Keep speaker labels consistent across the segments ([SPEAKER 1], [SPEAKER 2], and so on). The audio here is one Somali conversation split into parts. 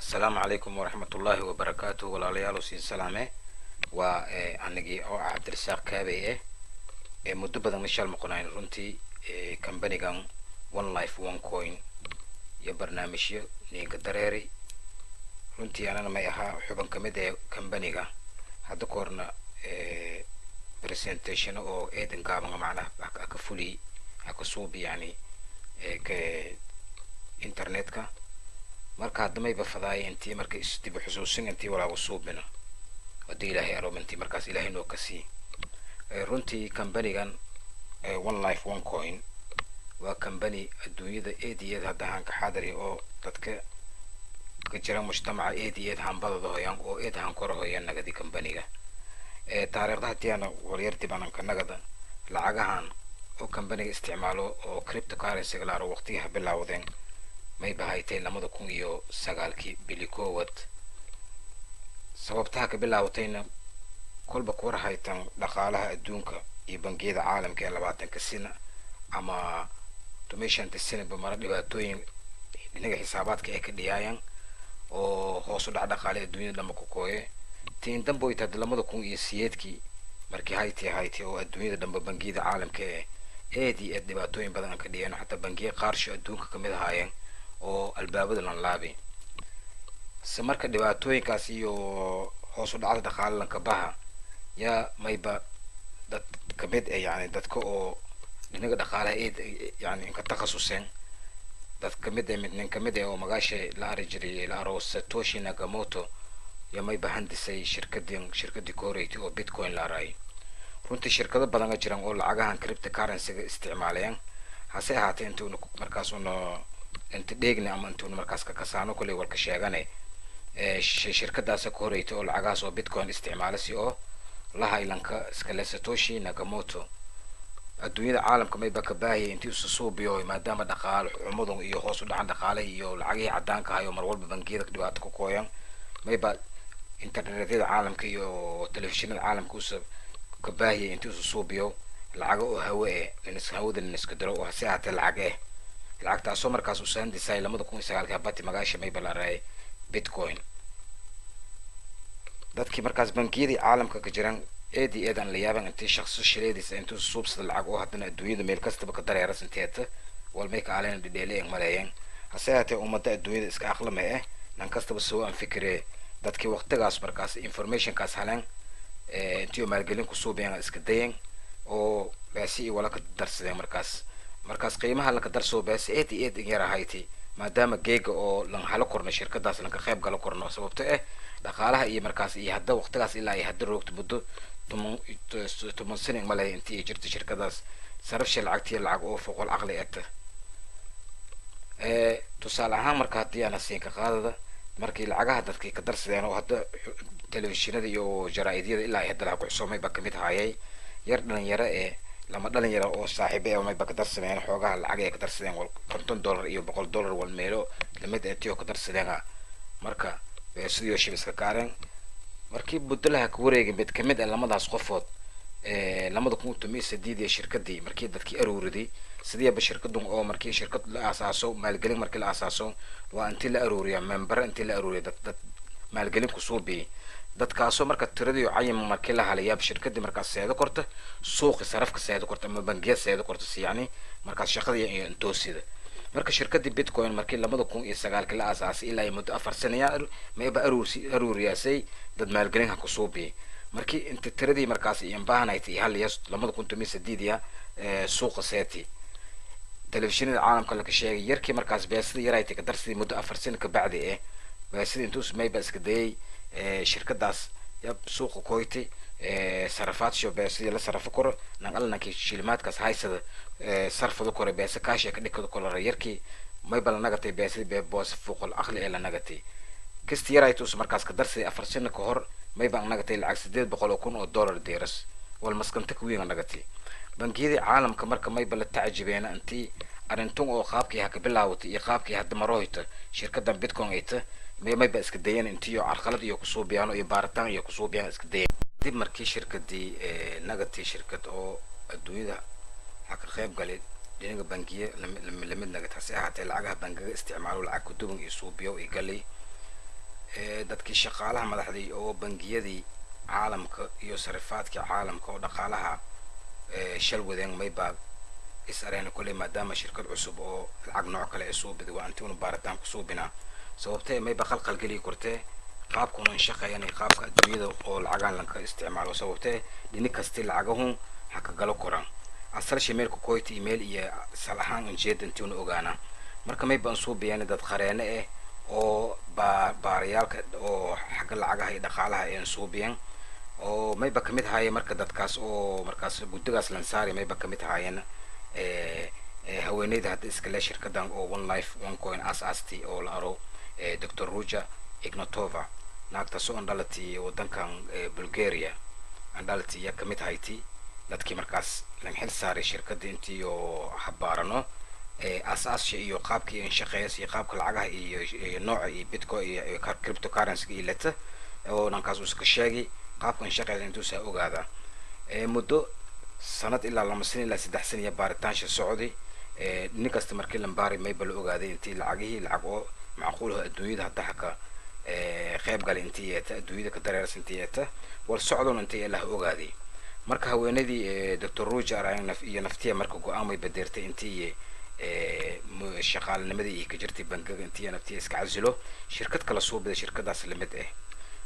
[SPEAKER 1] السلام عليكم ورحمة الله وبركاته ولا ليالو سين سلامة وأنجي أو عبد الرزاق كابي مدة بدن مشال مقنعين رنتي كمباني كان one life one coin يا برنامج نيك دراري رنتي أنا ما يها حبا كمدة كمباني كان هذا كورنا presentation أو إيدن كابا معنا أكفولي أكسوبي يعني كإنترنت كا marka hadamay ba fadaay intii marka isdib xusuusin intii walaabo suubina wadii ilaahay aromantii markaas ilaahay noo kasi runtii company-gan one life one coin waa company adduunyada eediyad hadda aan ka xadari oo dadka ka jira mujtamaca eediyad hanbadada hooyan oo eed han kor hooyan nagadi company-ga taariikhda tiana wariyarti baan ka nagada lacagahan oo company-ga isticmaalo oo cryptocurrency la roo waqtiga bilowdeen may bahaytay lamada kun iyo sagaalkii bili koowad sababtaha ka bilaawatayna kolba ku warhaytan dhaqaalaha adduunka iyo bangiyada caalamka ee 20 sano ama 20 sano bamara dhibaatooyin dhinaca xisaabaadka ay ka dhiyayaan oo hoos u dhac dhaqaale adduunyada lama ku kooye tiin dambo ita lamada kun iyo siyeedkii markii haytay oo adduunyada dhanba bangiyada caalamka ee dhibaatooyin badan ka dhiyaan xataa bangiye qaarsho adduunka kamid ahaayeen oo albaabada lan laabi samarka dhibaatooyinkaas iyo hoos u dhacda dhaqaale ka baha ya mayba dad kamid yani dadka oo dhinaca dhaqaalaha yani in ka takhasuseen dad kamid nin kamid oo magaashay la arjiri la aro Satoshi Nakamoto ya mayba handisay shirkadii Koreyti oo Bitcoin la aray runtii shirkado badan jiraan oo lacagahan cryptocurrency isticmaalayaan hase ahaatee intuu markaas انت ديغنا ama intuu markaas ka kasaano kulay warka sheeganay shirkadaas ka horeeyay oo lacagaas oo Bitcoin isticmaalasi oo la haylanka iskale Satoshi Nakamoto adduunyada caalamka may ba ka baahiyay intii uu soo biyo maadaama dhaqaale xumadan iyo hoos u dhacan dhaqaale iyo lacagii cadaanka ahayo mar walba bangiyada dhibaato ku kooyan may ba internetyada caalamka iyo telefishinada caalamka uu ka baahiyay intii uu soo biyo lacag oo hawada iska daro oo hase ahaatee lacagtaas oo markaas uu saandisay 2009 habati magaasha may balaaray Bitcoin dadkii markaas bangiyada caalamka ka jiraan eedan la yaaban intii shakhsi shireedis intuu suubsada lacag oo hadana adduunyada meel kastaba ka dareeras inteeta walmay ka aaleen dhidheeleen maleeyeen hase ahaatee ummadda adduunyada iska aqlama nan kastaba soo aan fikiree dadkii waqtigaas markaas information kaas halan intii maalgelin ku suubeen iska dayeen oo baasi wala ka darsadeen markaas qiimaha la ka darso baasi eed yar ahayti maadaama geega oo lan halo korna shirkadaas lan ka qayb gal korno sababtoo dhaqaalaha iyo markaas iyo hadda waqtigaas ilaa ay hadda roogto muddo tuman sano malay intii jirta shirkadaas sarafsha lacag oo foqol aqli tusaale ahaan marka hadii aan siin ka qaadada markii lacagaha dadkii ka darsadeen oo hadda telefishinada iyo jaraa'idiyada ilaa ay hadda ku xusumay ba kamid hayay yar dhalinyaro lama dhalinyaro oo saaxiibay oo may ba ka darsadeen xoogaha lacag ay ka darsadeen $50 iyo $100 wal meelo lamid ah ka darsadeen marka sidoo shibiska kaareen markii budalaha ku wareegay mid kamid ah lamadaas qofood lamada kun tumisadii shirkadii markii dadkii aruuriday sidii ba shirkadu oo markii shirkad la asaaso maalgelin markii la asaaso waa intii la aruuriyo member intii la aruuriyo dad maalgelin ku soo bixi dadkaasoo marka tiradii cayin markii la halayaa shirkadii markaas seedo korta suuq sarafka seedo korta ama bangiga seedo korta yani markaas shaqadii iyo intoosida marka shirkadii Bitcoin markii 2009 la asaasay ilaa muddo 4 sano mayba aruuriyaasay dad maalgelin ku soo bixi markii inta tiradii markaas iyo baahnayti hal yas 2008 suuqa seeti telefishinada caalamka la ka sheegay yarkii markaas beesada yaraaytay ka darsidii muddo 4 sano ka bacdi beesada intuu mayba iska dayay shirkadaas yab suuqa koytay sarafaad beesada la sarafo koro naqalnankii shilimaadkaas haysada sarfado koro beesa kaashay ka dhigado koro yarkii mayba la nagatay beesada boos fuqul aqli ee la nagatay kisti yaraaytay markaas ka darsidii 4 sano ka hor mayba nagatay lacag $800,000 deeras wal maskanta ku weyn nagatay bangiyada caalamka marka mayba la tacjibeena intii arintun oo qaabkii ha ka bilaawtay iyo qaabkii hadda marooyta shirkadan Bitcoin ayta mayba iska dayeen intii carqalad iyo ku soo biyaan iyo baaritaan iyo ku soo biyaan iska dayeen dib markii shirkadii nagatay shirkad oo adduunyada ha ka qayb galay dhinaca bangiye lamid nagatay hase ahaatee lacagaha bangiga isticmaalo lacag ku duwan iyo soo biyo ay galay dadkii shaqaalaha madaxdii oo bangiyadii caalamka iyo sarifaadkii caalamka oo dhaqaalaha shal wadeen mayba is areen kulay maadaama shirkad cusub oo lacag nooc kale ay soo biday waa intii uu baaritaan ku soo binaa sababtay mayba qalqal gali kortee qaabkuna shaqeeyaan qaabka adduunyada oo lacagaan lanka isticmaalo sababtee dhini kasta lacagahun haka galo koran asal shimeelku koyti email iyo salahan ujeed intii uu ogaana marka mayba soo biyaan dad qareene oo baariyaalka oo xagga lacagaha iyo dhaqaalaha ay soo biyaan oo mayba kamid haayeen marka dadkaas oo markaas guddigaas lan saari mayba kamid haayeen haweeneyda hadda iskale shirkadan oo one life one coin asaasti oo la aro Dr. Ruja Ignatova naagta soo andalati wadankan Bulgaria andalati ya kamid hayti dadkii markaas lan xil saaray shirkada intii oo habaarano asaas iyo qaabkii in shaqeeyay qaabka lacagaha iyo nooca iyo bitcoin iyo cryptocurrency iyo leta oo nankaas uu iska sheegay qaabka in shaqeeyay intuu saa ogaada muddo sanad ilaa 2 sano ilaa 3 sano ya baaritaan socday nin kasta markii la baari mayba la ogaaday intii lacagihii lacag oo macquul ah adduunyada hadda haka qayb gal intii adduunyada ka dareersan intii wal socdon intii la ogaaday marka haweenadii Dr. Ruja Arayna iyo naftiya marka go'aamay badeertay intii shaqaalnimadii ka jirtay bangiga intii naftiya iska casilo shirkad kala soo biday shirkadaas lamid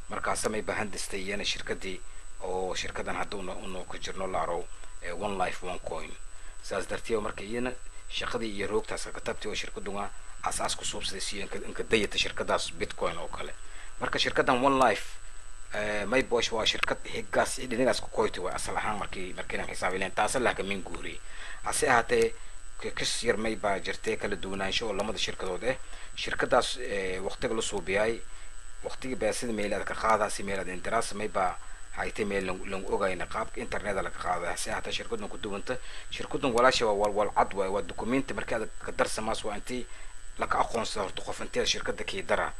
[SPEAKER 1] markaas may baahan distayeen shirkadii oo shirkadan hadda uu ka jirno laaro one life one coin saas dartiyo marka iyana shaqadii iyo roogtaas ka tabtay oo shirkaduna asaas ku suubsaday si inka dayata shirkadaas bitcoin oo kale marka shirkadan one life may bosh waa shirkad higaas idinaas ku koytay waa asal ahaan markii la xisaabinay taas la ka min guuri ase ahaatee كيس يرمي باجرتي كلا دونانشو ولا ماذا شركة ده شركة داس وقتك لسه بياي وقتك بس ميل هذا كخاذا سميل هذا انتراس ما يبقى هايتي ميل لون أوجاي نقاب إنترنت على كخاذا ساعة حتى شركة نو كدو أنت شركة ولا شيء والعضوة والدوكومنت مركز كدرس ماس وأنتي لك أقون صار تخاف أنتي شركة كي درا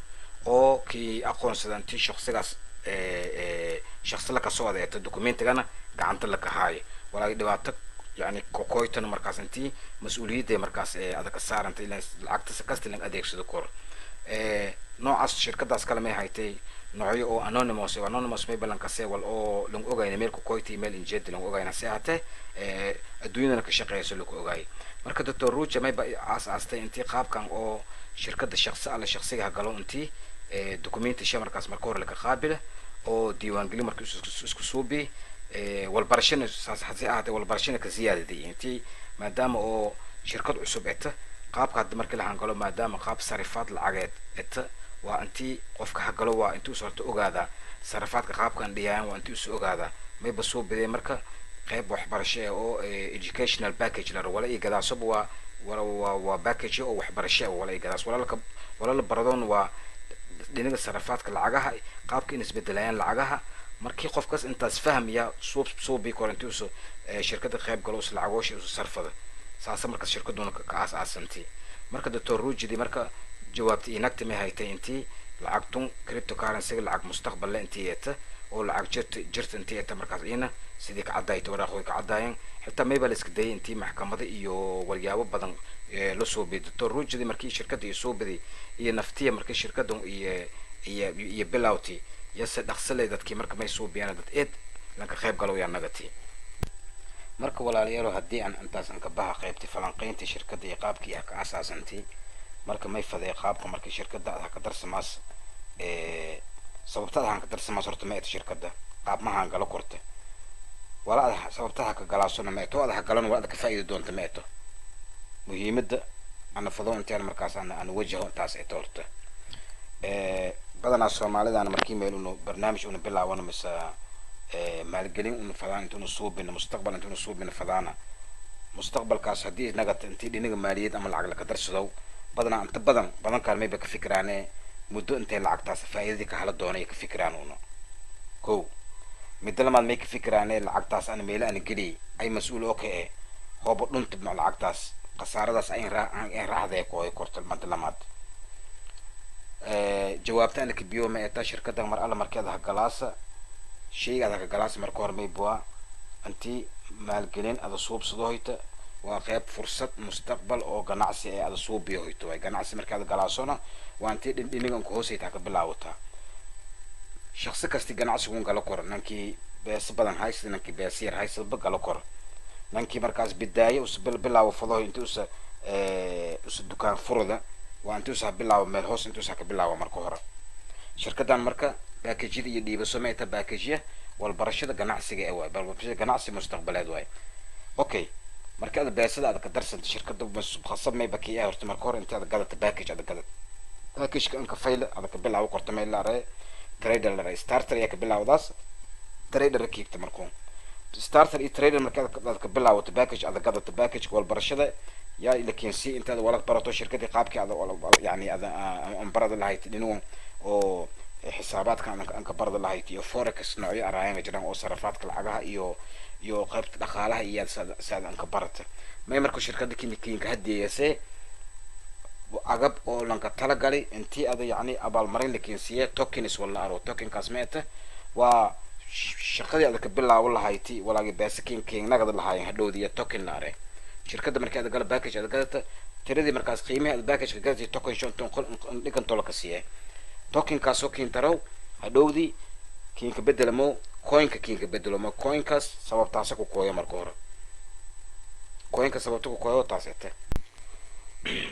[SPEAKER 1] أو كي أقون صار أنتي شخص لك صواد الدوكومنت أنا قعنت لك هاي ولا دواتك يعني كوكويتن مركز أنتي مسؤولية مركز هذا كسر أنتي العقد سكست لين أديك سدكور نوع الشركة داس كلامي هايتي نوعي أو anonymous ما يبلغ كسر ولا أو لون أوجاي نميل كوكويتي ميل إنجد لون أوجاي نسيته الدنيا نكشقة يسلك أوجاي مركز دكتور روج ما يبقى عاستي أنتي قاب كان أو شركة الشخص على شخصية هقالو أنتي دوكومنت شيء مركز مركور لك قابلة أو ديوان قلي مركز سكسوبي والبرشين حتى والبرشين كزيادة دي أنتي ما دام أو شركة عصبته قاب قد مركز هنقوله ما دام قاب صرفات العقد وأنتي قفك هقوله وأنتو صرت أوجادا صرفات قاب كان ديان وأنتو سوجادا ما يبصوا بدي مركز قيب وحبرشة أو educational package لر ولا يجدا صب و package أو وحبرشة ولا يجدا ولا البردون و لأن الصرفات كالعجها قاب كنسبة دليان العجها markii qofkaas intaas fahmaya soo bi korantiisu shirkada qayb galoos lacagoosh iyo sarfada saasa marka shirkaduna ka aasaasantii marka Dr. Rujidi marka jawaabtii inagta ma haytay intii lacagtun cryptocurrency lacag mustaqbal intii yeeta oo lacag jirta intii yeeta markaas ina sidii ka cadayto waraaqo ka cadaayeen xitaa mayba la iska dayay intii maxkamada iyo walyaabo badan la soo bi Dr. Rujidi markii shirkada ay soo biday iyo naftiya markii shirkadu iyo bilawti يس دخسلي dadkii marka may soo biyaan dad eed lanka qayb galo yaa nagati marka walaalayaal hadii aan intaas ka baha qaybti falanqeynta shirkadda iyo qaabkii ka aasaasantii marka may faday qaabka markii shirkadda ka darsamaas sababtada ka darsamaas horta ma shirkadda qaab ma han galo korte wala sababtada ka galaasona ma to wada galan wada ka faa'iido doonta ma to muhiimada ana fadoo intaan markaas aan wajaho taas ay toorta بدنا الصومالي أنا مركي ميل إنه برنامج إنه بلا وأنا مس مالجلين إنه فلان إنه نصوب إنه مستقبل إنه نصوب إنه فلانا مستقبل كاس هدي نقط أنتي دي نقط مالية أما العقل كدر سدو بدنا أنت بدنا كان ميبك كفكرانه مدة أنت العقد تاس فايدة كحالة دونية كفكرانه كو مثل ما ميك فكرانه العقد تاس أنا ميل أنا قلي أي مسؤول أوكي هو بدون تبنى العقد تاس قصارة تاس أين راح ذا كوي كورت المدلمات جوابت أنا كبيو ما يتا شركة مرأة مركزها جلاسة شيء هذا جلاسة مركور ميبوا أنتي مالجلين هذا صوب صدوهيت وقيب فرصة مستقبل أو جناعسي هذا صوب بيهويت وجناعسي مركز جلاسونا وأنتي دينيكم كوسي تاك بلاوتها shakhsi kasti ganacsigun gala kor nankii beesa badan haysta nankii beesa yar haystaba gala kor nankii markaas bidaayo us bilaabo fado inta usa dukaan furada waa inta usa bilaabo meel hoos inta usa ka bilaabo marka hore shirkadan marka baakajyada iyo dhiibaso meeta baakajya walbarashada ganacsiga ee waay barbarashada ganacsi mustaqbaleed waay okay marka aad beesada aad ka darsanta shirkada khasab may bakiya horta marka hore inta aad gadata baakaj aad gadata baakajka anka fayla aad ka bilaabo qorta meel la ray trader la ray starter ya ka bilaawdaas trader kiigta markuu starter iyo trader marka aad ka bilaawto baakaj aad gadata baakajka walbarashada yaa ila keensi inta aad wala barato shirkadii qaabkii aad yani aad aan barada lahayd inuu oo xisaabaadka aan ka barada lahayd iyo forex noocyo arayaan jiraan oo sarafaadka lacagaha iyo qaybta dhaqaalaha iyo saad aan ka barata may marka shirkadda kiinka hadiyayse agab oo lanka tala galay intii aad yani abaalmarin la keensiye tokens wala aro token kasmeeta waa shaqadii aad ka bilaabo lahayd walaagi beesakiin nagada lahaayeen hadhoodiya token la aray shirkadda markii aad gala package aad gadata tiradii markaas qiimaha aad package ka gadatay token shonton dhigan tola ka siiyay token kaasoo kiintaraw hadhowdii kiinka bedelamo coinka kiinka bedelamo coinkaas sababtaasa ku kooya marka hore coinka sababta ku kooya taasete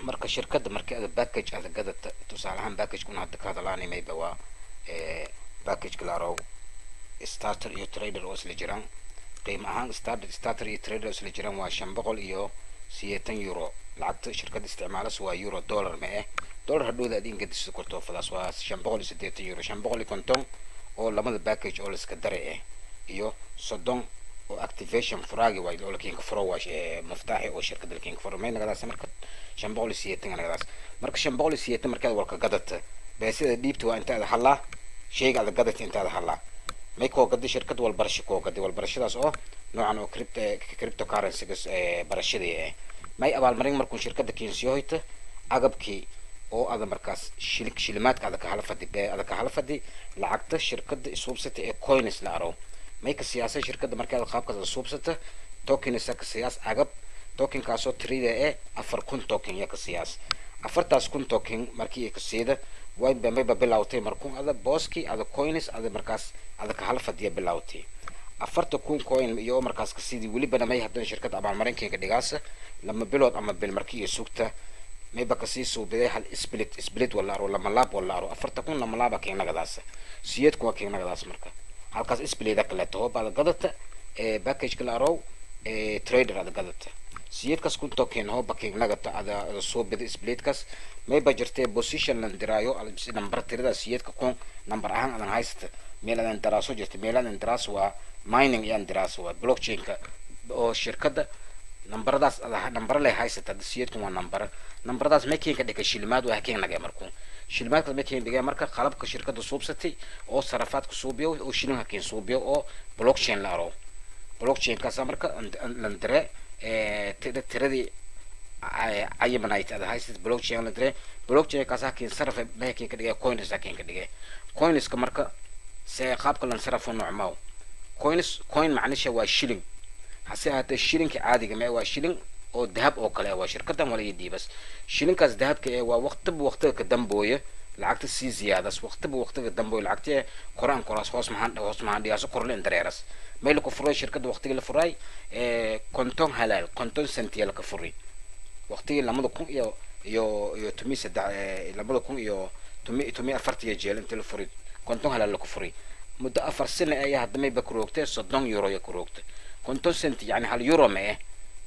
[SPEAKER 1] marka shirkadda markii aad package aad gadata tusaale ahaan package kuna hadda ka hadalaanay mayba waa package claro starter iyo trader oo isla jiraan qiimo ahaan starter iyo trader oo isla jiraan waa 580 euro lacagta shirkadda isticmaalas waa euro dollar ma dollar hadhowda aad ingadiso korto fadaas waa 580 euro 550 oo lamada package oo la iska daray iyo 30 oo activation furaagi waa oo lakiinka furo waa maftaaxi oo shirkadda lakiinka furo may nagadaas marka 580 nagadaas marka 580 markaad walka gadata beesida dhiibta waa inta aad halaa shayga aad gadata inta aad halaa may koo gadi shirkad walbarasho koo gadi walbarashadaas oo noocan oo cryptocurrency barashadii may abaalmarin markuu shirkadda keensiyo hoyta agabkii oo aad markaas shilimaadka aad ka halfadi lacagta shirkadda isuubsata ee coins la aro may ka siyaasay shirkadda markii aad qaabkaas isuubsata tokens ka siyaas agab token kaasoo tirida 4,000 token ya ka siyaas 4,000 token markii ay ka siida way bamba bilawtay markuu ada booski ada coins ada markaas ada ka halfadiya bilawtay 4,000 coin iyo markaas ka sidii wali bana may hadan shirkad abaalmarinkeega dhigaasa lama bilood ama bil markii ay sugta may ba ka sii suubiday hal split wala aro lama laab wala aro 4,000 lama laaba keenagadaas siyeedku waa keenagadaas marka halkaas split kale too baad gadata package kala aro trader ada gadata siyeedkaas kun token oo baking nagata ada suubiday splitkaas may ba jirtay position lan diraayo si number tirada siyeedka kun number ahaan adan haysta meeladan daraaso jirtay meeladan daraas waa mining iyo daraas waa blockchain-ka oo shirkadda numberadaas number leh haysata siyeedku waa numberadaas making ka dhigay shilimaad waa keen naga markuu shilimaadka making dhigay marka qalabka shirkadda suubsatay oo sarafaadka suubiyo oo shilinka keen suubiyo oo blockchain la aro blockchain-kaas marka lan dire tiradii aymanayt ada haysat blockchain la dire blockchain kaas keen sarfa making ka dhigay coins keen ka dhigay coinska marka see qaabka lan sarafo noocmaaw coin macnisha waa shilling hase haatee shilinka caadiga ma waa shilling oo dahab oo kale waa shirkadan wala yidibas shilinkaas dahabka waa waqtiga ka dambooya lacagta si ziyaadas waqtiga dambooya lacagta quraan qoraas hoos maxaan dhiyaaso korleen dareeras meel ku furay shirkada waqtiga la furay konton halal konton sentiya la ka furay waqtiga 2000 iyo tumisa lamada kun iyo tumi afartiya jeel inta la furay konton halal la ku furay muddo 4 sano ayaa hadda may bakroogtay 30 euro ya kuroogtay konton senti yani hal euro ma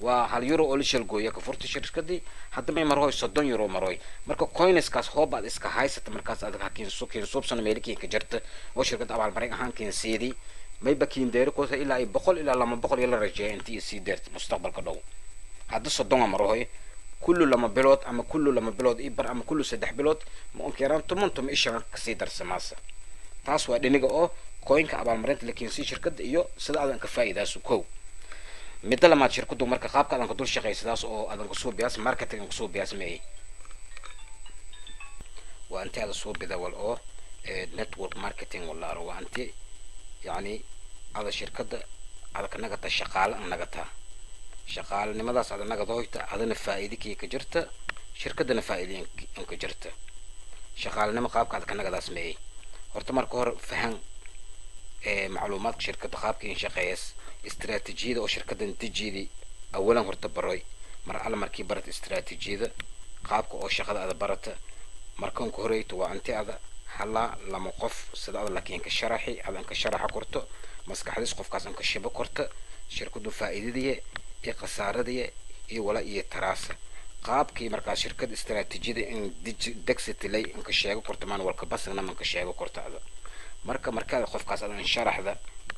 [SPEAKER 1] waa hal euro oo la shalgooya ka furtay shirkadii hadda may marhoy 30 euro marhoy marka coinskaas hoobaad iska haysata markaas aad hakiin suubsan meelkii ka jirta oo shirkada abaalmarin ahaan keenseedii may bakiin deero ko ilaa 100 ilaa 200 ila rajay intii si deert mustaqbalka dhow hadda 30 marhoy kullu lama bilood ama kullu lama bilood ibar ama kullu 3 bilood ma onkeeran tumuntum isha ka sii darsamaasa taas waa dhiniga oo coinka abaalmarinta la keensiyo shirkadda iyo sida aadan ka faa'iidayso kow midda lamaad shirkaddu marka qaabka aadan ka dul shaqeysadaas oo aadan ku soo biyaas marketing ku soo biyaas meey waa inta aad soo bida wal oo network marketing wala aro waa inta yani ada shirkadda aad ka nagata shaqaale nagata shaqaalenimadaas aad naga doonta adana faa'iidikii ka jirta shirkadana faa'iidin ka jirta shaqaalenimo qaabka aad ka nagadaas meey horta marka hore fahan macluumaadka shirkadda qaabka in shaqeeyas istiraatiijiyada oo shirkaddan dejiyadii awalan horta baroy mar alla markii barata istiraatiijiyada qaabka oo shaqada ada barata markan ku horeyto waa inti ada halaa lama qof sida ada laakiin ka sharaxi adan ka sharaxa korto maskaxdiis qofkaas aan ka shibo korto shirkadu faa'iidadiye iyo khasaaradii iyo wala iyo taraasa qaabkii markaa shirkad istiraatiijiyada in degsitilay in ka sheego korto maan walka basna man ka sheego korto ada marka qofkaas adan sharaxda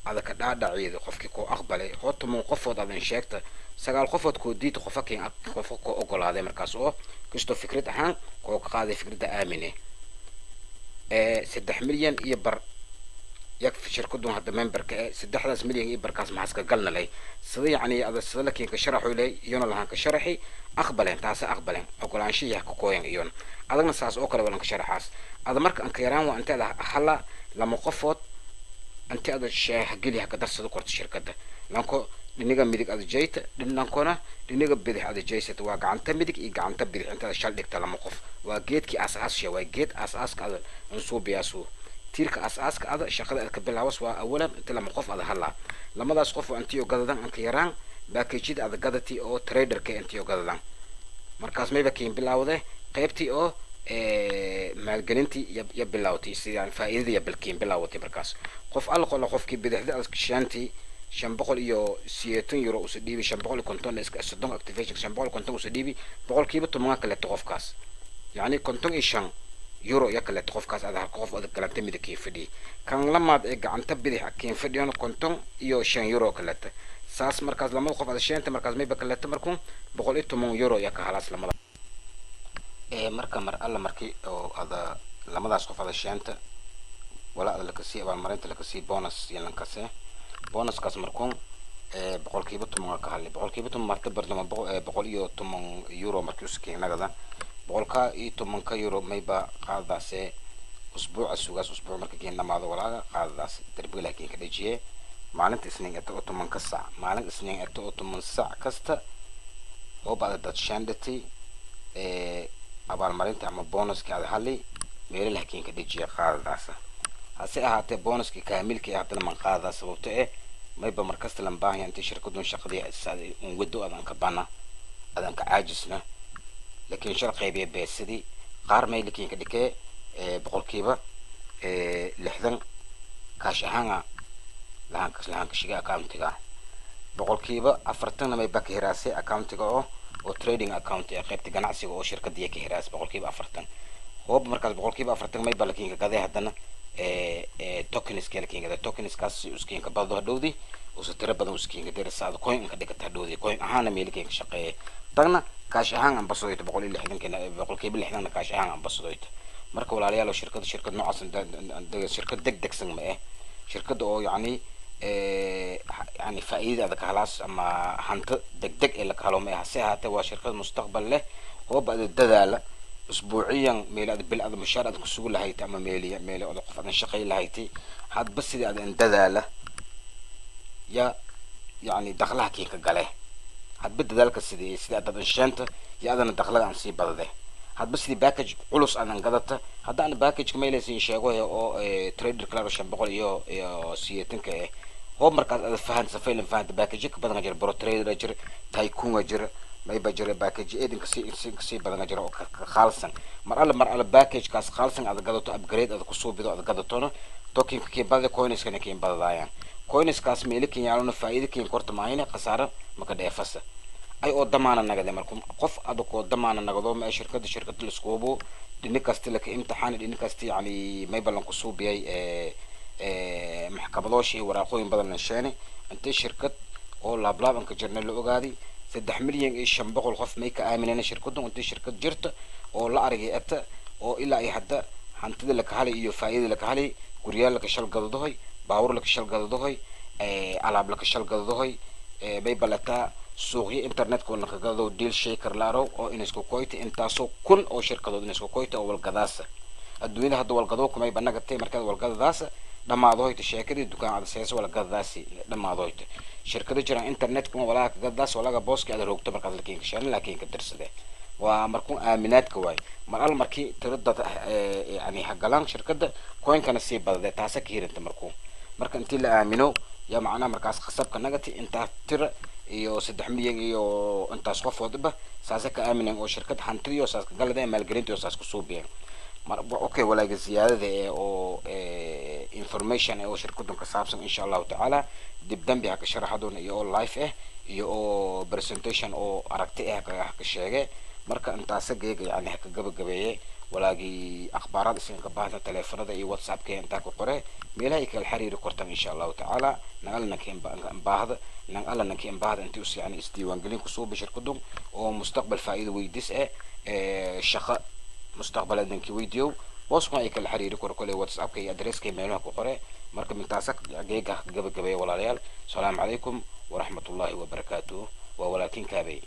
[SPEAKER 1] ada ka dhaadhaciida qofkii ko aqbalay horta mun qofood adan sheegta sagaal qofood ko diid qofkii qof ko ogolaaday markaas oo kisto fikrad ahaan ko ka qaaday fikradda aamine 3 milyan iyo bar يكفي شركتهم هذا ممبر سدحداس مليون إبر كاس محسك قلنا لي صدي يعني هذا صدق كين كشرحوا لي يونا لها كشرحي أقبلين تاسع أقبلين أقول عن شيء كوين يون هذا نصاص أكل ولا كشرحاس هذا مرك أنك يران وأنت هذا حلا لما قفت أنت هذا الشيء حقلي هكذا صدق الشركة ده لانكو لنيجا ميدك هذا جيت لنكونا لنيجا بدي هذا جيت واقع أنت ميدك إيجا أنت بدي أنت شالك تلام قف وجيت كي أساس شيء وجيت أساس كذا نصوب ياسو تيرك أساس كذا شغلة كبلها وسوا أولا أنت لما قف هذا هلا لما ده قف أنتيو قدران أنك يران باكيجيد هذا قدرتي أو تريدر كأنتيو قدران مركز ما يبكين بالله قيبتي أو مالجنتي يبلاوتي يعني فائدة يبلكين بلاوتي مركز قف الله قل قف كي بدي هذا كشانتي شنبقول إيو سيتون يورو وسديبي شنبقول كنتون إسكاسدون أكتيفيشن شنبقول كنتون وسديبي بقول كيف تمانك اللي تقف كاس يعني كنتون إيشان يورو يكلا تقف كاس هذا قف هذا كلا تمد كيف دي كان لما عن تبدي حكين فدي أنا كنتون إيو شان يورو كلت ساس مركز لما قف هذا الشيء أنت مركز ما يبكلت مركون بقول إيه تمون يورو يك خلاص لما مركز الله مركي أو هذا لما ده قف هذا الشيء أنت ولا لك سي أول مرة لك سي بونص يلان كاسه بونص كاس مركون بقول كيف تمون كهالي بقول كيف تمون مرتبط لما بقول إيو تمون يورو مركز كي نقدر بقولك إيه تمن كيورو ما يبقى هذا سه أسبوع السوق أسبوع مركز كين لما هذا ولا هذا تربي لك كده جيه معلن تسنين أتو تمن كسع معلن تسنين أتو تمن ساعة كسته هو بعد تشاندتي أبغى المرين تعمل بونص كهذا حلي ميل لكين كده جيه هذا سه هسه هات بونص كامل كي هات لما هذا سوته ما يبقى مركز تلمباه يعني شركة دون شقدية السعودية ودو أذن كبنا أذن كعاجزنا لكن شرقي بيسدي قار ما يلكين كديك بقول كيبا لحظن كاش هانا لهانك شيء أكاونتيكا بقول كيبا أفرتنا ما يبقى هراسي أكاونتيكا أو تريدينج أكاونت قيب تجناسي أو شركة ديك هراس بقول كيبا أفرتن هو بمركز بقول كيبا أفرتن ما يبقى لكين كذا هدنا توكنس كلكين كذا توكنس كاس يسكين كبعض هدودي وستربنا وسكين كده الساعة كوين كديك تهدودي كوين هانا ميلكين شقي تغنا كاش أهان عم بصويت بقول اللي حدن كنا بقول كيبل اللي حدن كاش أهان عم بصويت مركب ولا عليها لو شركة نوع أصلا شركة دك سنج إيه شركة أو يعني يعني فائدة هذا خلاص أما هنت دك اللي كلام إيه هسه هو شركة مستقبل له هو بعد الدلالة أسبوعيا ميلاد بالأذى مشاركة كسول هاي تعمل ميلي أو قفنا الشقي لهايتي هاد بس إذا الدلالة يا يعني دخلها كيك قاله هاد بدي ذلك السيدي هذا الشنطة يا هذا ندخلها عن سي بدله هاد بس دي باكج علوس أنا قدرت هذا أنا باكج كمية لسه شيء أو تريدر كلارو شن بقول يو سيتن كه هو مركز فهد سفيل فهد باكجك بدنا نجر برو تريدر أجر تايكون أجر ما يبى جر باكج إيدن كسي بدنا نجر خالصا مرة باكج كاس خالصا هذا قدرته أبجريد هذا كسو بدو هذا قدرتونه توكين كي بعد كوينس كنا كين بعد ضايع كوينس كاس ميلك يعلون فائدة كين كورت معينة خسارة ما كده يفسر أي قدامنا نقدر مركم قف أدو قدامنا نقدر ما شركة السكوبو دينكاستي لك امتحان دينكاستي يعني ما يبلغ قصو بياي محكملوشي وراقوين بدل نشاني أنت شركة أو لابلاب أنك جرنال لوجادي 3 مليون إيش بقول خف ميك آمنين شركتهم أنت شركة جرت أو لا أرجع أت أو إلا أي حد هنتدي لك حالي إيو فايدة لك حالي كوريال لك شل قدوهاي باور لك شل قدوهاي علاب لك شل قدوهاي بيبلتا سوقي إنترنت كون كذا ديل شيكر لارو أو إنسكو كويت إنتاسو كل أو شركة إنسكو كويت أو القداسة الدنيا هذا والقدوة كم يبنى قتة مركز والقداسة لما ضويت الشركة الدكان على السياسة ولا قداسي لما ضويت شركة جرا إنترنت كم ولا قداسة ولا بوسك على روك تمركز لكين شان لكين كدرس ده ومركون آمنات كواي مرال مركي تردد يعني حقلان شركة كوين كان سي بدل تاسك هير انت مركون مركا انت اللي آمنو يا معنا مركز خسب كنجتي انت تر iyo 300 iyo intaas qof wadba saasa ka aamineen oo shirkad hantiyo saas galada maalgelinta oo saas ku suubiyeen mar okay walaaga ziyaadada oo information oo shirkadu ka saabsan insha Allah taala dib dambi ka sharaxadoona iyo live iyo presentation oo aragti ka sheegay marka intaas geega yani ka gabagabeeyay walaagi akhbaarada isin ka baahda teleefanada iyo whatsapp ka inta ku qore meelaha ay kala xiriiri kartaan insha Allah taala nagalna keen baahda نقلنا كين بعد أنت وس يعني استيوان قلين كسوب بشركتهم ومستقبل فائدة ويدس الشقاء مستقبل عندنا كي فيديو واسمع يك الحريري كل واتساب كي أدرس كي ميلوها كقرأ مركب من تاسك جيجا قبل ولا ريال السلام عليكم ورحمة الله وبركاته وولكن كابي